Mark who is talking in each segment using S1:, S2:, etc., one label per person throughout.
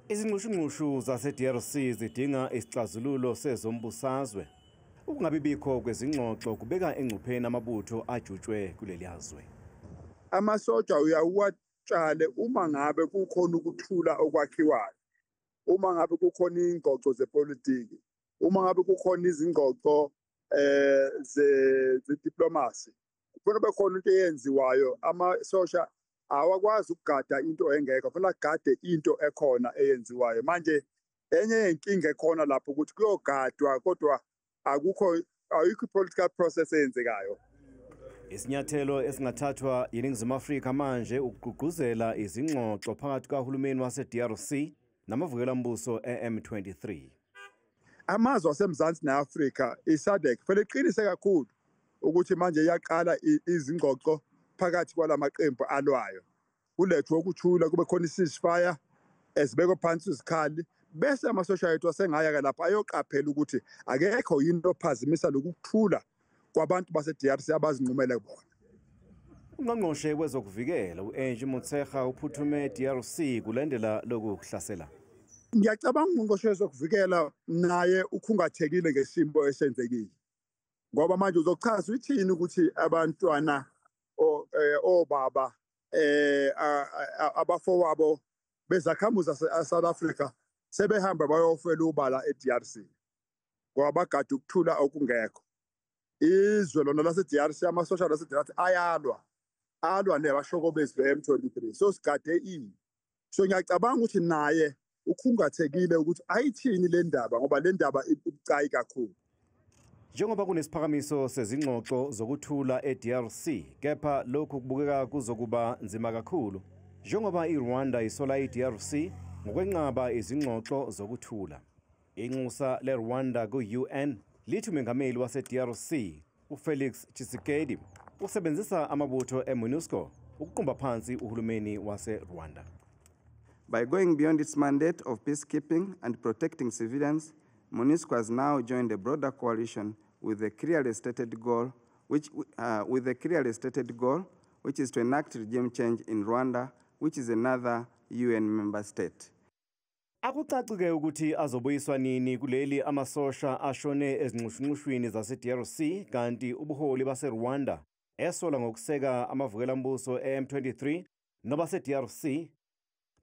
S1: Izinxushunxushu zase-DRC zidinga isixazululo sezombusazwe. Ukungabibikho kwezingxoxo kubeka engcupheni amabutho ajutshwe kuleli yazwe.
S2: Amasoja uyawatshale uma ngabe kukhona ukuthula okwakhiwayo, uma ngabe kukhona ingxoxo zepolitiki, uma ngabe kukhona izingxoxo ze-diplomacy. Kufanele kube khona into eyenziwayo. Amasosha awakwazi ukugada into engekho, kufanele agade into ekhona eyenziwayo. Manje enye inkinga ekhona lapho ukuthi kuyogadwa kodwa ayikho i-political process eyenzekayo.
S1: Isinyathelo esingathathwa yiNingizimu Afrika manje ukugqugquzela izingxoxo phakathi kahulumeni wase-DRC namavukelambuso e-M23.
S2: Amazwe aseMzansi ne-Afrika iSADC kufanele iqinise kakhulu ukuthi manje iyaqala izingxoxo phakathi kwalamaqembu alwayo. Kulethwe ukuthula, kube khona i-ceasefire, ezibekwe phansi izikhali, bese amasosha ethu asengaya lapha ayoqaphela ukuthi akekho yini ophazamisa lokuthula kwabantu base-DRC abazinqumele bona.
S1: Ungqongqoshe wezokuvikela u-Angie Motshekga uphuthume e-DRC kulandela loku kuhlasela.
S2: Ngiyacabanga ungqongqoshe wezokuvikela naye ukhungathekile ngesimo esenzekile. Ngoba manje uzochaza uthini ukuthi abantwana obaba abafowabo bezakhamuzi zase-South Africa sebehamba bayofela ubala e-DRC ngoba bagada ukuthula okungekho. Izwe lona lase-DRC, amasosha lase-DRC alwa nebashokobezi be-M23, so sigade so ngiyacabanga ukuthi naye ukhungathekile ukuthi ayithini le ndaba ngoba le ndaba ibucayi kakhulu.
S1: Njengoba kunesiphakamiso sezingxoxo zokuthula e-DRC, kepha lokhu kubukeka kuzokuba nzima kakhulu njengoba iRwanda isola i-DRC ngokwenqaba izingxoxo zokuthula. Inxusa leRwanda ku-UN lithi umengameli wase-DRC uFelix Tshisekedi usebenzisa amabutho e-MONUSCO ukuqumba phansi uhulumeni wase-Rwanda.
S3: By going beyond its mandate of peacekeeping and protecting civilians, MONUSCO has now joined a broader coalition with a clearly stated goal, which is to enact regime change in Rwanda, which is another UN member state.
S1: Akucacike ukuthi azobuyiswa nini kuleli amasosha ashone ezinxushunxushwini zase-DRC kanti ubuholi base-Rwanda esola ngokuseka amavukelambuso e-M23 nobase-DRC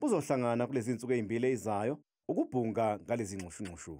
S1: buzohlangana kulezi zinsuku ezimbili ezizayo ukubhunga ngalezi nxushunxushu.